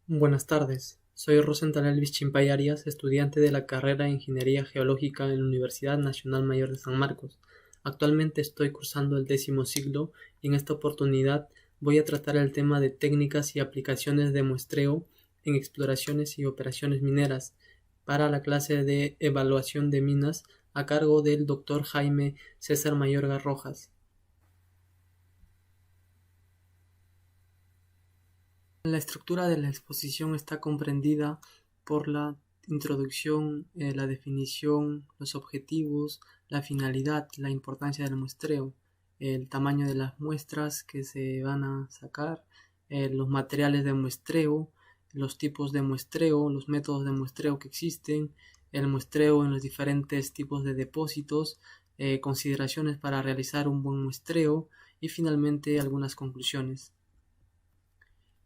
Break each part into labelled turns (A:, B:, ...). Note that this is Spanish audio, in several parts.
A: Buenas tardes, soy Rosenthal Elvis Chimpay Arias, estudiante de la carrera de Ingeniería Geológica en la Universidad Nacional Mayor de San Marcos. Actualmente estoy cursando el 10º ciclo y en esta oportunidad voy a tratar el tema de técnicas y aplicaciones de muestreo en exploraciones y operaciones mineras para la clase de evaluación de minas a cargo del Dr. Jaime César Mayorga Rojas. La estructura de la exposición está comprendida por la introducción, la definición, los objetivos, la finalidad, la importancia del muestreo, el tamaño de las muestras que se van a sacar, los materiales de muestreo, los tipos de muestreo, los métodos de muestreo que existen, el muestreo en los diferentes tipos de depósitos, consideraciones para realizar un buen muestreo y finalmente algunas conclusiones.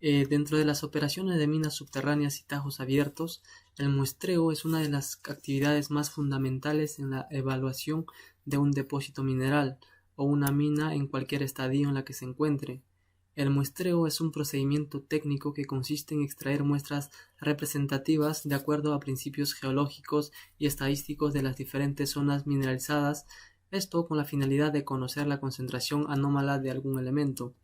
A: Dentro de las operaciones de minas subterráneas y tajos abiertos, el muestreo es una de las actividades más fundamentales en la evaluación de un depósito mineral o una mina en cualquier estadio en la que se encuentre. El muestreo es un procedimiento técnico que consiste en extraer muestras representativas de acuerdo a principios geológicos y estadísticos de las diferentes zonas mineralizadas, esto con la finalidad de conocer la concentración anómala de algún elemento.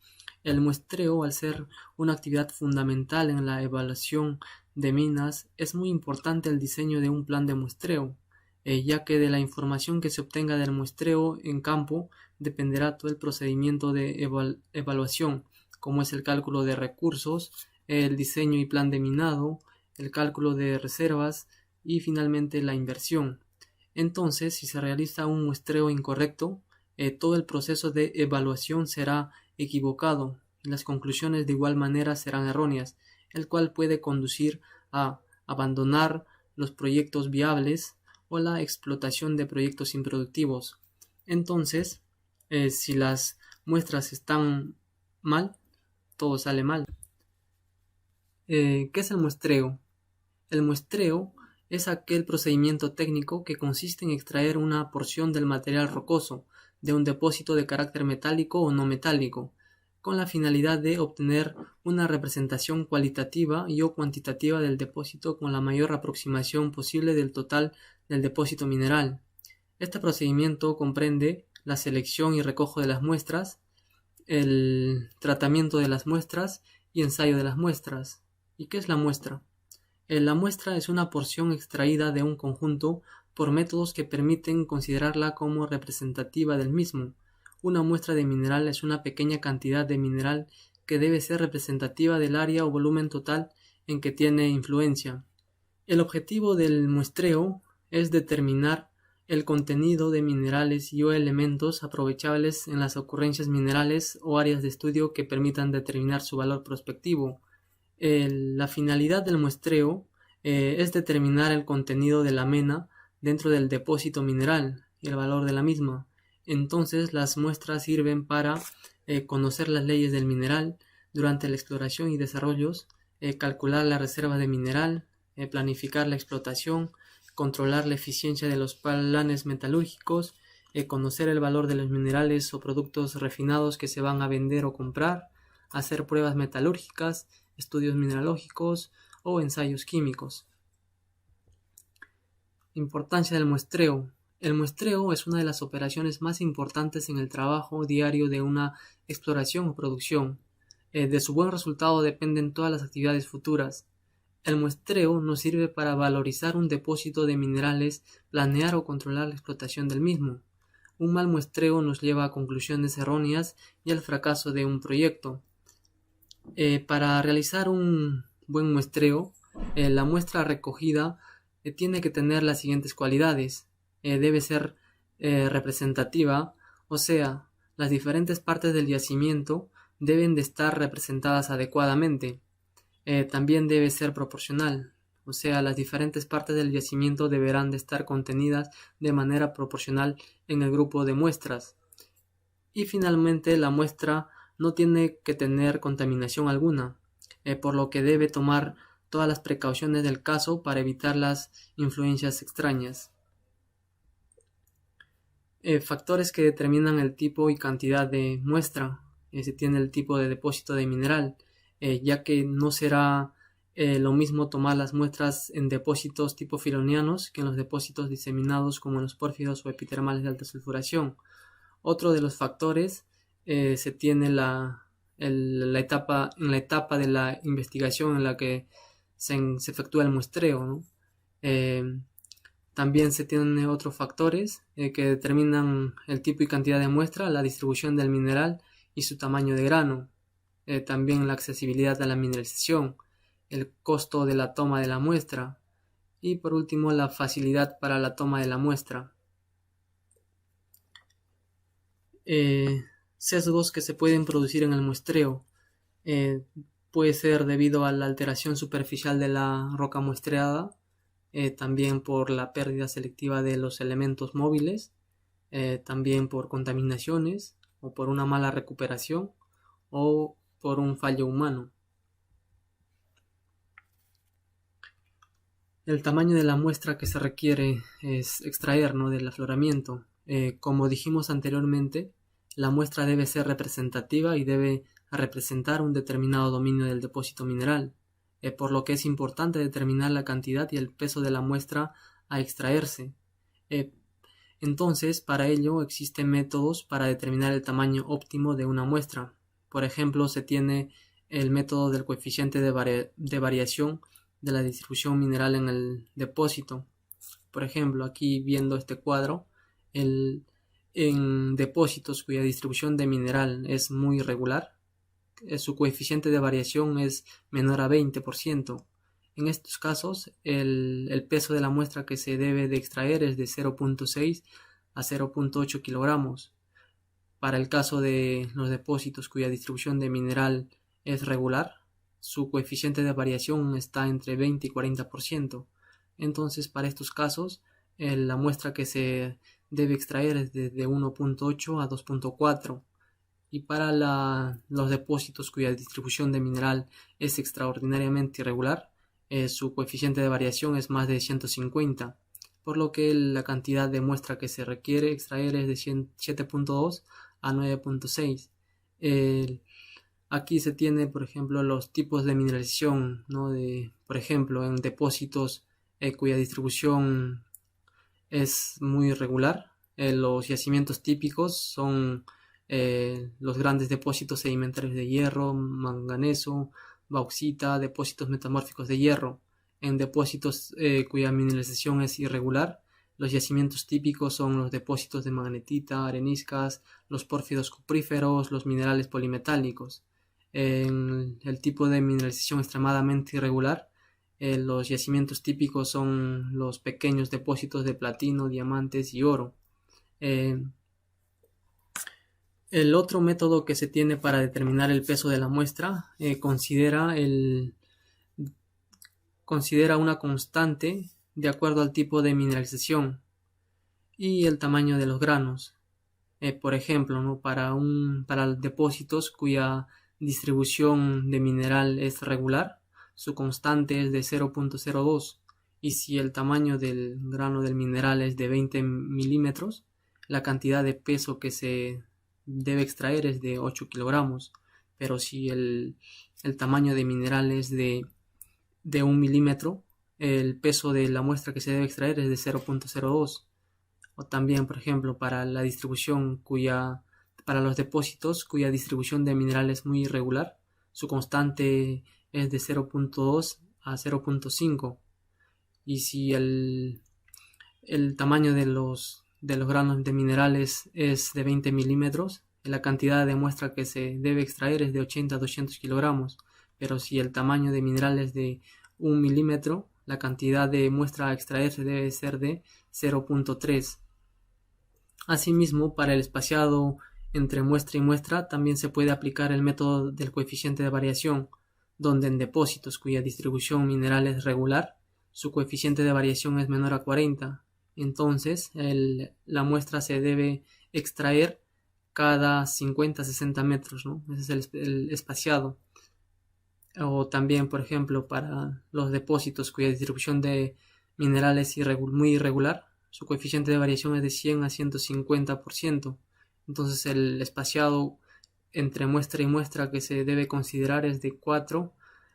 A: El muestreo, al ser una actividad fundamental en la evaluación de minas, es muy importante el diseño de un plan de muestreo, ya que de la información que se obtenga del muestreo en campo dependerá todo el procedimiento de evaluación, como es el cálculo de recursos, el diseño y plan de minado, el cálculo de reservas y finalmente la inversión. Entonces, si se realiza un muestreo incorrecto, todo el proceso de evaluación será equivocado y las conclusiones de igual manera serán erróneas, el cual puede conducir a abandonar los proyectos viables o la explotación de proyectos improductivos. Entonces, si las muestras están mal, todo sale mal. ¿Qué es el muestreo? El muestreo es aquel procedimiento técnico que consiste en extraer una porción del material rocoso de un depósito de carácter metálico o no metálico, con la finalidad de obtener una representación cualitativa y o cuantitativa del depósito con la mayor aproximación posible del total del depósito mineral. Este procedimiento comprende la selección y recojo de las muestras, el tratamiento de las muestras y ensayo de las muestras. ¿Y qué es la muestra? La muestra es una porción extraída de un conjunto por métodos que permiten considerarla como representativa del mismo. Una muestra de mineral es una pequeña cantidad de mineral que debe ser representativa del área o volumen total en que tiene influencia. El objetivo del muestreo es determinar el contenido de minerales y o elementos aprovechables en las ocurrencias minerales o áreas de estudio que permitan determinar su valor prospectivo. La finalidad del muestreo es determinar el contenido de la mena dentro del depósito mineral y el valor de la misma. Entonces las muestras sirven para conocer las leyes del mineral durante la exploración y desarrollos, calcular la reserva de mineral, planificar la explotación, controlar la eficiencia de los planes metalúrgicos, conocer el valor de los minerales o productos refinados que se van a vender o comprar, hacer pruebas metalúrgicas, estudios mineralógicos o ensayos químicos. Importancia del muestreo. El muestreo es una de las operaciones más importantes en el trabajo diario de una exploración o producción. De su buen resultado dependen todas las actividades futuras. El muestreo nos sirve para valorizar un depósito de minerales, planear o controlar la explotación del mismo. Un mal muestreo nos lleva a conclusiones erróneas y al fracaso de un proyecto. Para realizar un buen muestreo, la muestra recogida tiene que tener las siguientes cualidades. Debe ser representativa, o sea, las diferentes partes del yacimiento deben de estar representadas adecuadamente. También debe ser proporcional, o sea, las diferentes partes del yacimiento deberán de estar contenidas de manera proporcional en el grupo de muestras. Y finalmente, la muestra no tiene que tener contaminación alguna, por lo que debe tomar todas las precauciones del caso para evitar las influencias extrañas. Factores que determinan el tipo y cantidad de muestra. Se tiene el tipo de depósito de mineral, ya que no será lo mismo tomar las muestras en depósitos tipo filonianos que en los depósitos diseminados como en los pórfidos o epitermales de alta sulfuración. Otro de los factores se tiene en la etapa de la investigación en la que se efectúa el muestreo, ¿no? También se tienen otros factores que determinan el tipo y cantidad de muestra, la distribución del mineral y su tamaño de grano. También la accesibilidad a la mineralización, el costo de la toma de la muestra y por último la facilidad para la toma de la muestra. Sesgos que se pueden producir en el muestreo. Puede ser debido a la alteración superficial de la roca muestreada, también por la pérdida selectiva de los elementos móviles, también por contaminaciones o por una mala recuperación o por un fallo humano. El tamaño de la muestra que se requiere es extraer, ¿no?, del afloramiento. Como dijimos anteriormente, la muestra debe ser representativa y debe representar un determinado dominio del depósito mineral, por lo que es importante determinar la cantidad y el peso de la muestra a extraerse. Entonces, para ello existen métodos para determinar el tamaño óptimo de una muestra. Por ejemplo, se tiene el método del coeficiente de variación de la distribución mineral en el depósito. Por ejemplo, aquí viendo este cuadro, en depósitos cuya distribución de mineral es muy irregular, su coeficiente de variación es menor a 20%. En estos casos, el peso de la muestra que se debe de extraer es de 0.6 a 0.8 kilogramos. Para el caso de los depósitos cuya distribución de mineral es regular, su coeficiente de variación está entre 20 y 40%. Entonces, para estos casos, la muestra que se debe extraer es de 1.8 a 2.4. Y para los depósitos cuya distribución de mineral es extraordinariamente irregular, su coeficiente de variación es más de 150, por lo que la cantidad de muestra que se requiere extraer es de 7.2 a 9.6. Aquí se tiene, por ejemplo, los tipos de mineralización, ¿no? Por ejemplo, en depósitos cuya distribución es muy irregular, los yacimientos típicos son los grandes depósitos sedimentarios de hierro, manganeso, bauxita, depósitos metamórficos de hierro. En depósitos cuya mineralización es irregular, los yacimientos típicos son los depósitos de magnetita, areniscas, los pórfidos cupríferos, los minerales polimetálicos. En el tipo de mineralización extremadamente irregular, los yacimientos típicos son los pequeños depósitos de platino, diamantes y oro. El otro método que se tiene para determinar el peso de la muestra considera una constante de acuerdo al tipo de mineralización y el tamaño de los granos. Por ejemplo, ¿no?, para depósitos cuya distribución de mineral es regular, su constante es de 0.02, y si el tamaño del grano del mineral es de 20 milímetros, la cantidad de peso que se debe extraer es de 8 kilogramos. Pero si el tamaño de mineral es de 1 milímetro, el peso de la muestra que se debe extraer es de 0.02. O también, por ejemplo, para la distribución para los depósitos cuya distribución de mineral es muy irregular, su constante es de 0.2 a 0.5. Y si el tamaño de los granos de minerales es de 20 milímetros, la cantidad de muestra que se debe extraer es de 80 a 200 kilogramos. Pero si el tamaño de mineral es de 1 milímetro, la cantidad de muestra a extraer debe ser de 0.3. Asimismo, para el espaciado entre muestra y muestra también se puede aplicar el método del coeficiente de variación, donde en depósitos cuya distribución mineral es regular, su coeficiente de variación es menor a 40. Entonces, la muestra se debe extraer cada 50-60 metros, ¿no? Ese es el espaciado. o también, por ejemplo, para los depósitos cuya distribución de minerales es muy irregular, su coeficiente de variación es de 100 a 150%. Entonces el espaciado entre muestra y muestra que se debe considerar es de 4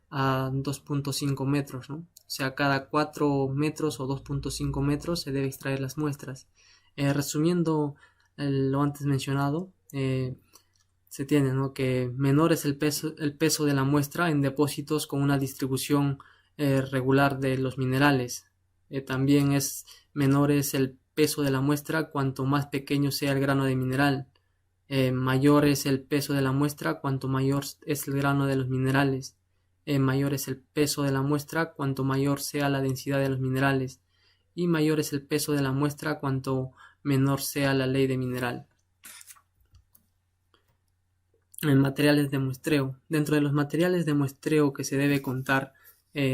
A: a 2.5 metros, ¿no? O sea, cada 4 metros o 2.5 metros se debe extraer las muestras. Resumiendo lo antes mencionado, se tiene, ¿no?, que menor es el peso de la muestra en depósitos con una distribución regular de los minerales. También es menor es el peso de la muestra cuanto más pequeño sea el grano de mineral. Mayor es el peso de la muestra cuanto mayor es el grano de los minerales. Mayor es el peso de la muestra cuanto mayor sea la densidad de los minerales. Y mayor es el peso de la muestra cuanto menor sea la ley de mineral. En materiales de muestreo. Dentro de los materiales de muestreo que se debe contar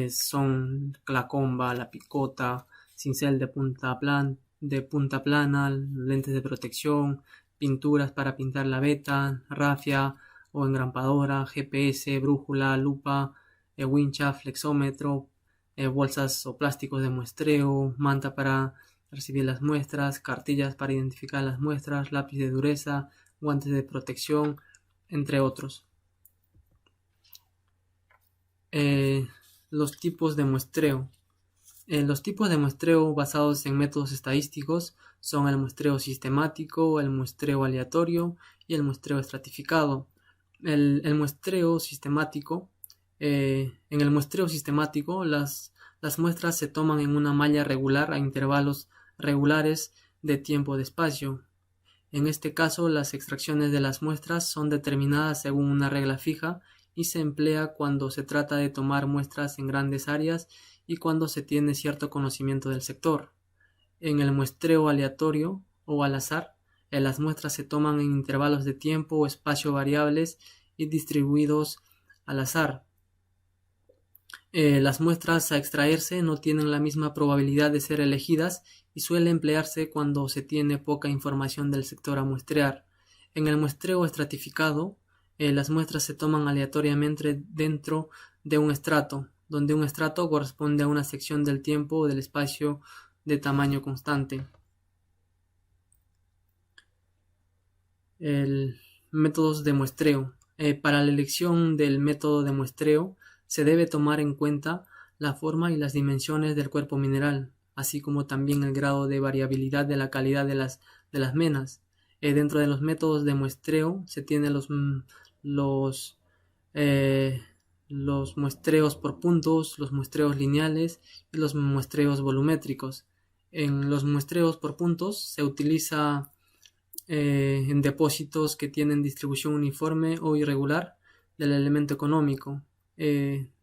A: son la comba, la picota, cincel de punta plana, lentes de protección, pinturas para pintar la veta, rafia o engrampadora, GPS, brújula, lupa, wincha, flexómetro, bolsas o plásticos de muestreo, manta para recibir las muestras, cartillas para identificar las muestras, lápiz de dureza, guantes de protección, entre otros. Los tipos de muestreo. Los tipos de muestreo basados en métodos estadísticos son el muestreo sistemático, el muestreo aleatorio y el muestreo estratificado. El muestreo sistemático, en el muestreo sistemático las muestras se toman en una malla regular a intervalos regulares de tiempo de espacio. En este caso, las extracciones de las muestras son determinadas según una regla fija y se emplea cuando se trata de tomar muestras en grandes áreas y cuando se tiene cierto conocimiento del sector. En el muestreo aleatorio o al azar, las muestras se toman en intervalos de tiempo o espacio variables y distribuidos al azar. Las muestras a extraerse no tienen la misma probabilidad de ser elegidas y suele emplearse cuando se tiene poca información del sector a muestrear. En el muestreo estratificado, las muestras se toman aleatoriamente dentro de un estrato, donde un estrato corresponde a una sección del tiempo o del espacio de tamaño constante. Métodos de muestreo. Para la elección del método de muestreo, se debe tomar en cuenta la forma y las dimensiones del cuerpo mineral, así como también el grado de variabilidad de la calidad de las menas. Dentro de los métodos de muestreo se tienen los muestreos por puntos, los muestreos lineales y los muestreos volumétricos. En los muestreos por puntos se utiliza en depósitos que tienen distribución uniforme o irregular del elemento económico.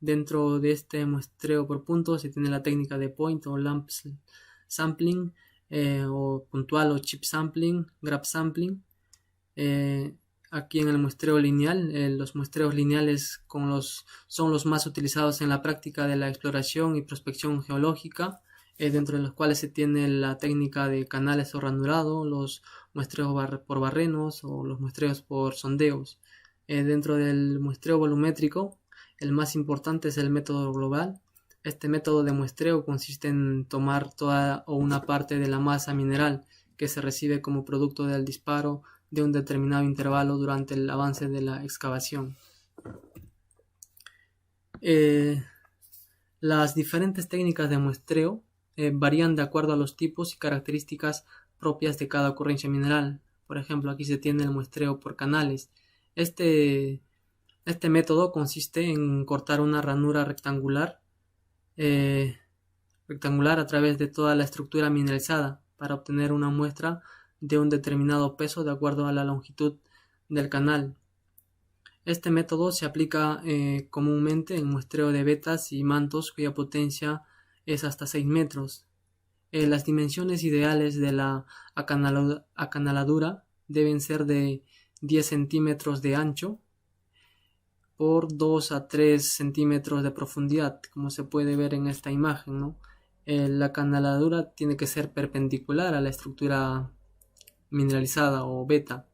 A: Dentro de este muestreo por puntos se tiene la técnica de point o lump sampling, o puntual o chip sampling, grab sampling. Aquí en el muestreo lineal, los muestreos lineales son los más utilizados en la práctica de la exploración y prospección geológica, dentro de los cuales se tiene la técnica de canales o ranurado, los muestreos por barrenos o los muestreos por sondeos. Dentro del muestreo volumétrico, el más importante es el método global. Este método de muestreo consiste en tomar toda o una parte de la masa mineral que se recibe como producto del disparo de un determinado intervalo durante el avance de la excavación. Las diferentes técnicas de muestreo varían de acuerdo a los tipos y características propias de cada ocurrencia mineral. Por ejemplo, aquí se tiene el muestreo por canales. Este método consiste en cortar una ranura rectangular a través de toda la estructura mineralizada para obtener una muestra de un determinado peso de acuerdo a la longitud del canal. Este método se aplica comúnmente en muestreo de vetas y mantos cuya potencia es hasta 6 metros. Las dimensiones ideales de la acanaladura deben ser de 10 centímetros de ancho por 2 a 3 centímetros de profundidad, como se puede ver en esta imagen, ¿no? La canaladura tiene que ser perpendicular a la estructura mineralizada o beta.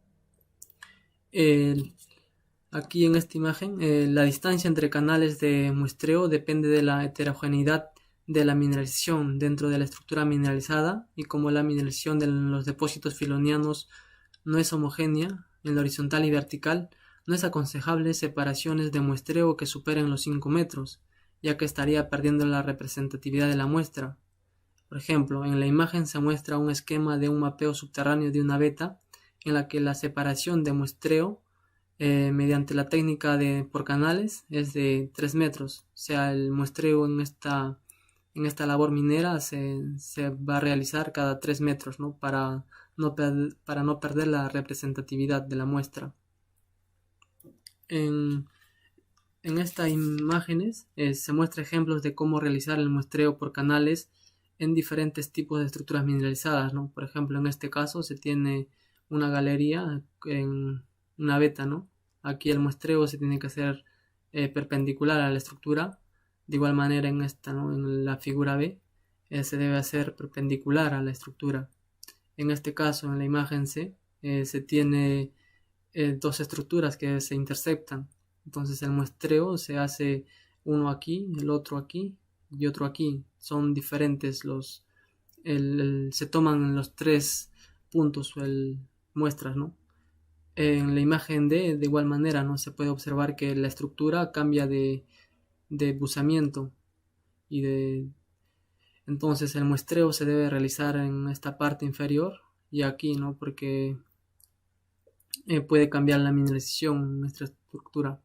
A: Aquí en esta imagen, la distancia entre canales de muestreo depende de la heterogeneidad de la mineralización dentro de la estructura mineralizada, y como la mineralización de los depósitos filonianos no es homogénea en la horizontal y vertical, no es aconsejable separaciones de muestreo que superen los 5 metros, ya que estaría perdiendo la representatividad de la muestra. Por ejemplo, en la imagen se muestra un esquema de un mapeo subterráneo de una veta en la que la separación de muestreo mediante la técnica de por canales es de 3 metros. O sea, el muestreo en esta labor minera se va a realizar cada 3 metros, ¿no? Para no perder la representatividad de la muestra. En estas imágenes se muestra ejemplos de cómo realizar el muestreo por canales en diferentes tipos de estructuras mineralizadas, ¿no? Por ejemplo, en este caso se tiene una galería en una veta, ¿no? Aquí el muestreo se tiene que hacer perpendicular a la estructura. De igual manera en esta, ¿no? En la figura B se debe hacer perpendicular a la estructura. En este caso, en la imagen C, se tiene dos estructuras que se interceptan. Entonces el muestreo se hace uno aquí, el otro aquí y otro aquí. Son diferentes se toman los 3 puntos muestras, ¿no? En la imagen D, de igual manera, ¿no? Se puede observar que la estructura cambia de buzamiento entonces el muestreo se debe realizar en esta parte inferior y aquí, ¿no? Porque puede cambiar la mineralización en nuestra estructura.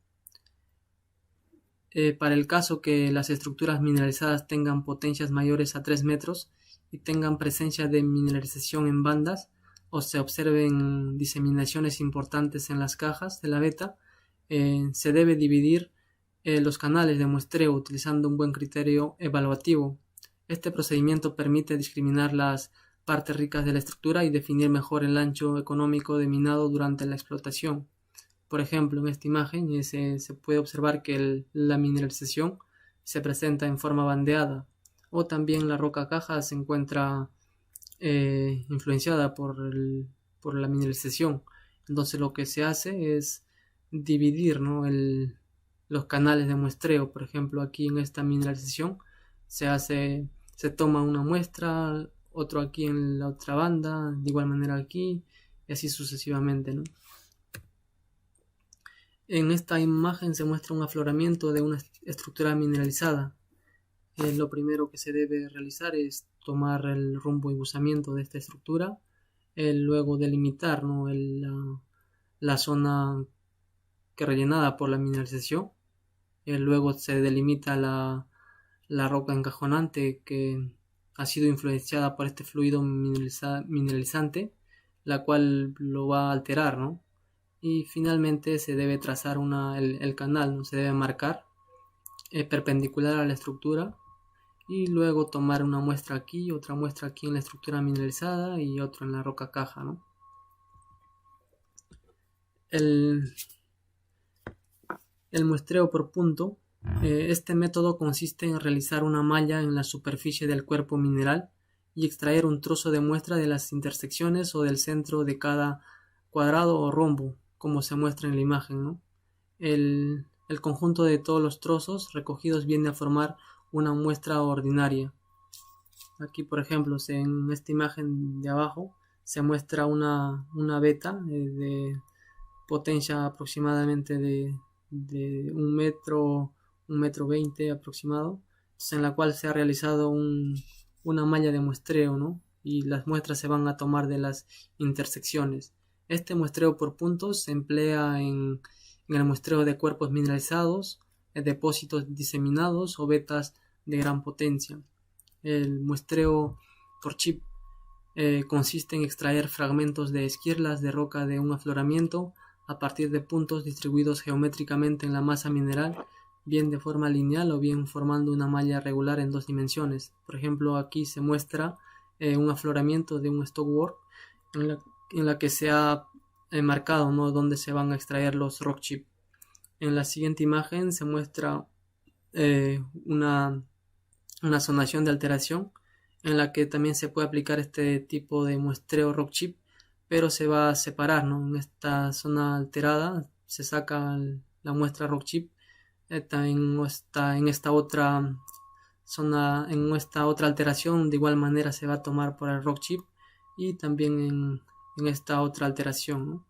A: Para el caso que las estructuras mineralizadas tengan potencias mayores a 3 metros y tengan presencia de mineralización en bandas o se observen diseminaciones importantes en las cajas de la veta, se debe dividir los canales de muestreo utilizando un buen criterio evaluativo. Este procedimiento permite discriminar las partes ricas de la estructura y definir mejor el ancho económico de minado durante la explotación. Por ejemplo, en esta imagen se puede observar que la mineralización se presenta en forma bandeada, o también la roca caja se encuentra influenciada por la mineralización. Entonces lo que se hace es dividir, ¿no? los canales de muestreo. Por ejemplo, aquí en esta mineralización se toma una muestra, otro aquí en la otra banda, de igual manera aquí, y así sucesivamente, ¿no? En esta imagen se muestra un afloramiento de una estructura mineralizada. Lo primero que se debe realizar es tomar el rumbo y buzamiento de esta estructura, luego delimitar, ¿no? la zona que rellenada por la mineralización, luego se delimita la roca encajonante que ha sido influenciada por este fluido mineralizante, la cual lo va a alterar, ¿no? Y finalmente se debe trazar el canal, ¿no? Se debe marcar perpendicular a la estructura y luego tomar una muestra aquí, otra muestra aquí en la estructura mineralizada y otra en la roca caja, ¿no? El muestreo por punto. Este método consiste en realizar una malla en la superficie del cuerpo mineral y extraer un trozo de muestra de las intersecciones o del centro de cada cuadrado o rombo, como se muestra en la imagen, ¿no? El conjunto de todos los trozos recogidos viene a formar una muestra ordinaria. Aquí, por ejemplo, en esta imagen de abajo se muestra una veta de potencia aproximadamente de 1,20 m aproximado, en la cual se ha realizado una malla de muestreo, ¿no? Y las muestras se van a tomar de las intersecciones. Este muestreo por puntos se emplea en el muestreo de cuerpos mineralizados, depósitos diseminados o vetas de gran potencia. El muestreo por chip consiste en extraer fragmentos de esquirlas de roca de un afloramiento a partir de puntos distribuidos geométricamente en la masa mineral, bien de forma lineal o bien formando una malla regular en 2 dimensiones. Por ejemplo, aquí se muestra un afloramiento de un stockwork en la que se ha marcado, ¿no?, dónde se van a extraer los rock chip. En la siguiente imagen se muestra una zonación de alteración en la que también se puede aplicar este tipo de muestreo rock chip, pero se va a separar, ¿no? En esta zona alterada se saca la muestra rock chip, también está en esta otra zona, en esta otra alteración, de igual manera se va a tomar por el rock chip y también en esta otra alteración, ¿no?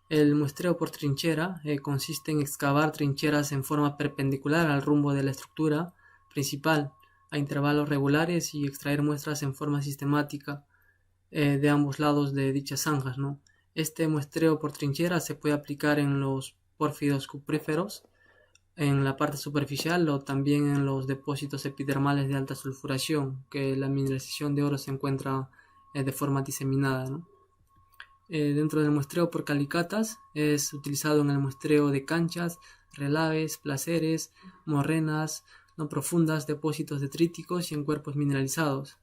A: El muestreo por trinchera consiste en excavar trincheras en forma perpendicular al rumbo de la estructura principal a intervalos regulares y extraer muestras en forma sistemática de ambos lados de dichas zanjas, ¿no? Este muestreo por trinchera se puede aplicar en los pórfidos cupríferos, en la parte superficial o también en los depósitos epidermales de alta sulfuración, que la mineralización de oro se encuentra de forma diseminada, ¿no? Dentro del muestreo por calicatas es utilizado en el muestreo de canchas, relaves, placeres, morrenas no profundas, depósitos detríticos y en cuerpos mineralizados.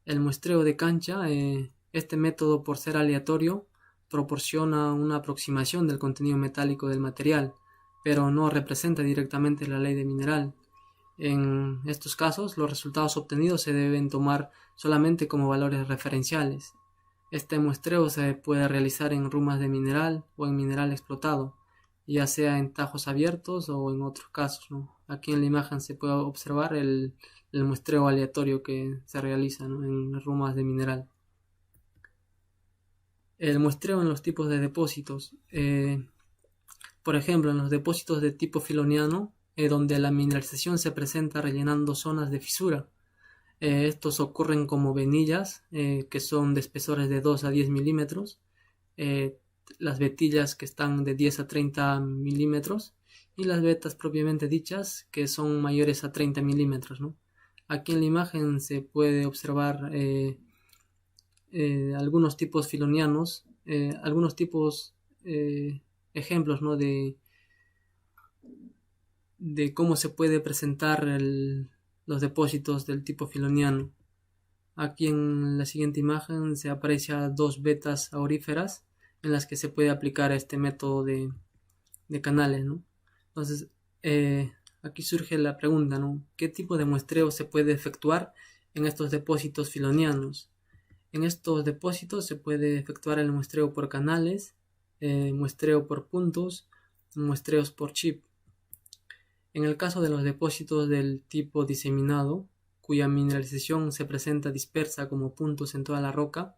A: El muestreo de cancha, este método, por ser aleatorio, proporciona una aproximación del contenido metálico del material, pero no representa directamente la ley de mineral. En estos casos, los resultados obtenidos se deben tomar solamente como valores referenciales. Este muestreo se puede realizar en rumas de mineral o en mineral explotado, ya sea en tajos abiertos o en otros casos, ¿no? Aquí en la imagen se puede observar el muestreo aleatorio que se realiza, ¿no?, en rumas de mineral. El muestreo en los tipos de depósitos. Por ejemplo, en los depósitos de tipo filoniano, donde la mineralización se presenta rellenando zonas de fisura. Estos ocurren como venillas, que son de espesores de 2 a 10 milímetros, las vetillas que están de 10 a 30 milímetros y las vetas propiamente dichas que son mayores a 30 milímetros, ¿no? Aquí en la imagen se puede observar algunos tipos filonianos, algunos tipos, ejemplos, ¿no?, de cómo se puede presentar los depósitos del tipo filoniano. Aquí en la siguiente imagen se aprecian dos vetas auríferas en las que se puede aplicar este método de canales, ¿no? Entonces, aquí surge la pregunta, ¿no? ¿Qué tipo de muestreo se puede efectuar en estos depósitos filonianos? En estos depósitos se puede efectuar el muestreo por canales, muestreo por puntos, muestreos por chip. En el caso de los depósitos del tipo diseminado, cuya mineralización se presenta dispersa como puntos en toda la roca,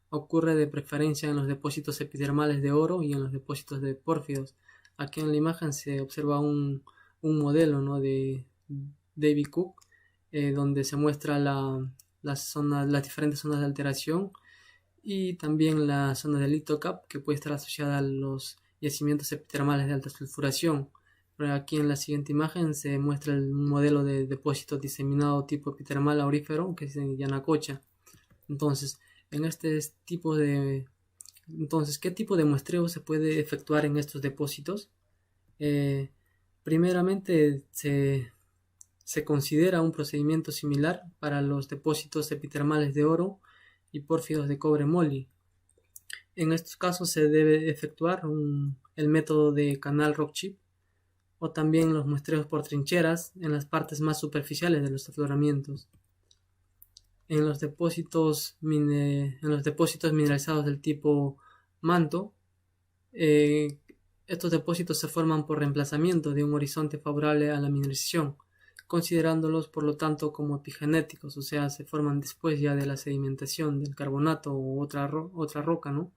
A: ocurre de preferencia en los depósitos epidermales de oro y en los depósitos de pórfidos. Aquí en la imagen se observa un modelo, ¿no?, de David Cook, donde se muestra las diferentes zonas de alteración y también la zona de litocap, que puede estar asociada a los yacimientos epidermales de alta sulfuración. Pero aquí en la siguiente imagen se muestra el modelo de depósito diseminado tipo epidermal aurífero, que es en Yanacocha. Entonces, ¿qué tipo de muestreo se puede efectuar en estos depósitos? Primeramente, se considera un procedimiento similar para los depósitos epitermales de oro y pórfidos de cobre moli. En estos casos se debe efectuar el método de canal rock chip o también los muestreos por trincheras en las partes más superficiales de los afloramientos. En los depósitos mineralizados del tipo manto, estos depósitos se forman por reemplazamiento de un horizonte favorable a la mineralización, considerándolos por lo tanto como epigenéticos, o sea, se forman después ya de la sedimentación del carbonato o otra roca, ¿no?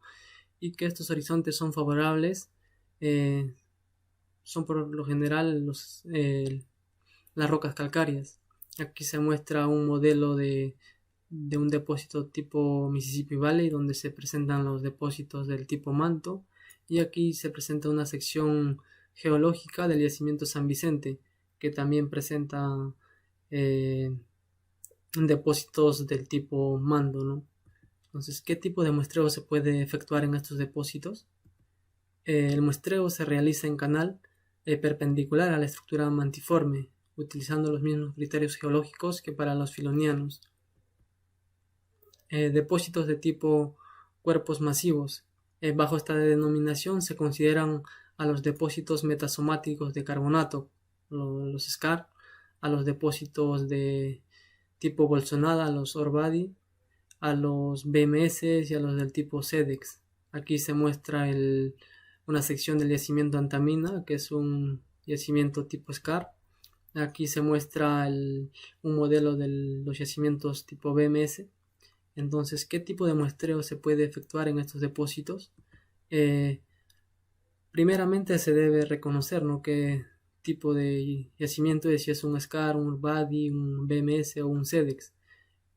A: Y que estos horizontes son favorables, son por lo general las rocas calcáreas. Aquí se muestra un modelo de un depósito tipo Mississippi Valley, donde se presentan los depósitos del tipo manto, y aquí se presenta una sección geológica del yacimiento San Vicente, que también presenta depósitos del tipo mando, ¿no? Entonces, ¿qué tipo de muestreo se puede efectuar en estos depósitos? El muestreo se realiza en canal perpendicular a la estructura mantiforme, utilizando los mismos criterios geológicos que para los filonianos. Depósitos de tipo cuerpos masivos. Bajo esta denominación se consideran a los depósitos metasomáticos de carbonato, los SCAR, a los depósitos de tipo bolsonada, a los ore body, a los BMS y a los del tipo SEDEX. Aquí se muestra el una sección del yacimiento Antamina, que es un yacimiento tipo scar. Aquí se muestra un modelo de los yacimientos tipo BMS. Entonces, ¿qué tipo de muestreo se puede efectuar en estos depósitos? Primeramente se debe reconocer, ¿no?, qué tipo de yacimiento es, si es un scar, un Urbadi, un BMS o un SEDEX.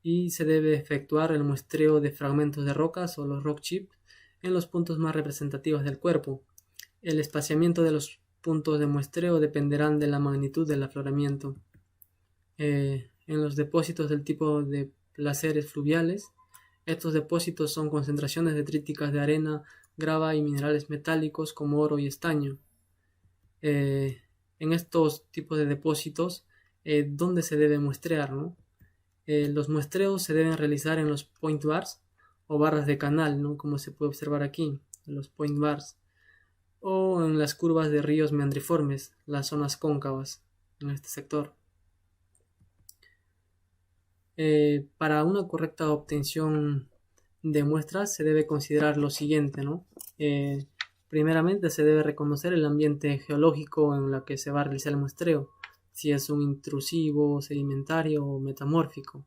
A: Y se debe efectuar el muestreo de fragmentos de rocas o los rock chips en los puntos más representativos del cuerpo. El espaciamiento de los puntos de muestreo dependerán de la magnitud del afloramiento. En los depósitos del tipo de placeres fluviales, estos depósitos son concentraciones detríticas de arena, grava y minerales metálicos como oro y estaño. En estos tipos de depósitos, ¿dónde se debe muestrear, no? Los muestreos se deben realizar en los point bars o barras de canal, ¿no?, como se puede observar aquí, los point bars, o en las curvas de ríos meandriformes, las zonas cóncavas en este sector. Para una correcta obtención de muestras se debe considerar lo siguiente, ¿no? Primeramente se debe reconocer el ambiente geológico en el que se va a realizar el muestreo, si es un intrusivo, sedimentario o metamórfico.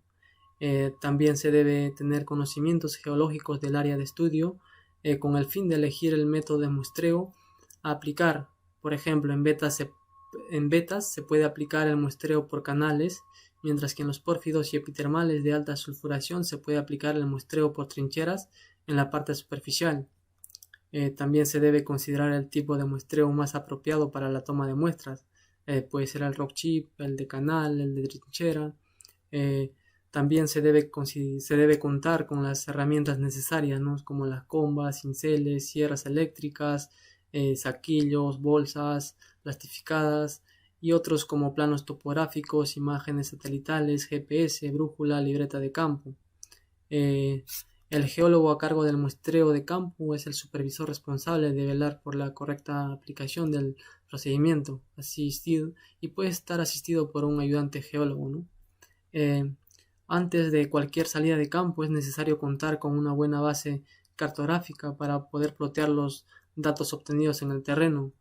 A: También se debe tener conocimientos geológicos del área de estudio con el fin de elegir el método de muestreo a aplicar. Por ejemplo, en vetas se puede aplicar el muestreo por canales, mientras que en los pórfidos y epitermales de alta sulfuración se puede aplicar el muestreo por trincheras en la parte superficial. También se debe considerar el tipo de muestreo más apropiado para la toma de muestras. Puede ser el rock chip, el de canal, el de trinchera. También se debe contar con las herramientas necesarias, ¿no?, como las combas, cinceles, sierras eléctricas, saquillos, bolsas plastificadas y otros como planos topográficos, imágenes satelitales, GPS, brújula, libreta de campo. El geólogo a cargo del muestreo de campo es el supervisor responsable de velar por la correcta aplicación del procedimiento asistido y puede estar asistido por un ayudante geólogo, ¿no? Antes de cualquier salida de campo es necesario contar con una buena base cartográfica para poder plotear los datos obtenidos en el terreno.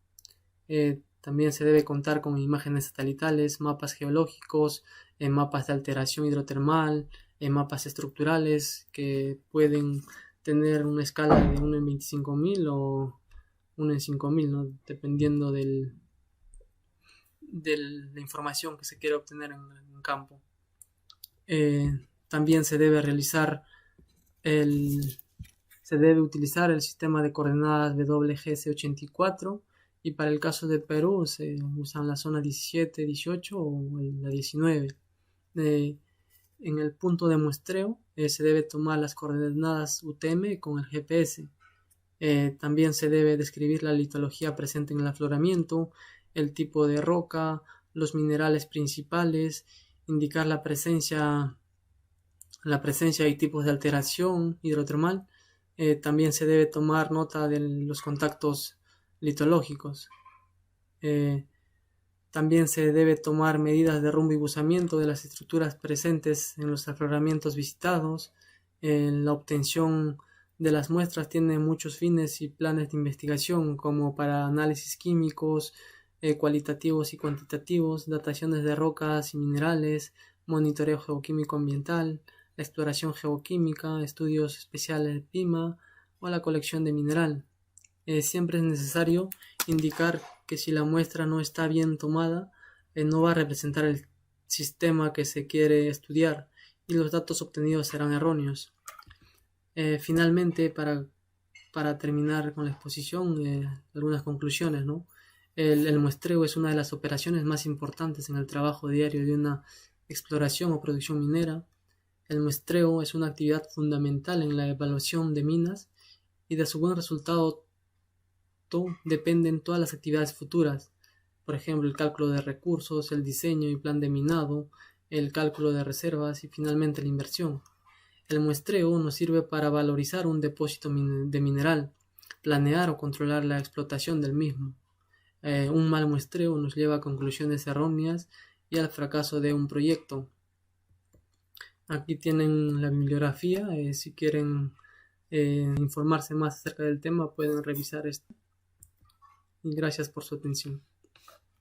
A: También se debe contar con imágenes satelitales, mapas geológicos, mapas de alteración hidrotermal, mapas estructurales que pueden tener una escala de 1 en 25.000 o 1 en 5.000, ¿no?, dependiendo de la información que se quiere obtener en un campo. También se debe utilizar el sistema de coordenadas WGS84 y para el caso de Perú se usan la zona 17, 18 o la 19. En el punto de muestreo se debe tomar las coordenadas UTM con el GPS. También se debe describir la litología presente en el afloramiento, el tipo de roca, los minerales principales, indicar la presencia y tipos de alteración hidrotermal. También se debe tomar nota de los contactos litológicos. También se debe tomar medidas de rumbo y buzamiento de las estructuras presentes en los afloramientos visitados. La obtención de las muestras tiene muchos fines y planes de investigación, como para análisis químicos, cualitativos y cuantitativos, dataciones de rocas y minerales, monitoreo geoquímico ambiental, la exploración geoquímica, estudios especiales de clima o la colección de mineral. Siempre es necesario indicar que si la muestra no está bien tomada, no va a representar el sistema que se quiere estudiar y los datos obtenidos serán erróneos. Finalmente, para terminar con la exposición, algunas conclusiones, ¿no? El muestreo es una de las operaciones más importantes en el trabajo diario de una exploración o producción minera. El muestreo es una actividad fundamental en la evaluación de minas y de su buen resultado dependen todas las actividades futuras. Por ejemplo, el cálculo de recursos, el diseño y plan de minado, el cálculo de reservas y finalmente la inversión. El muestreo nos sirve para valorizar un depósito de mineral, planear o controlar la explotación del mismo. Un mal muestreo nos lleva a conclusiones erróneas y al fracaso de un proyecto. Aquí tienen la bibliografía, si quieren informarse más acerca del tema pueden revisar esto. y gracias por su atención.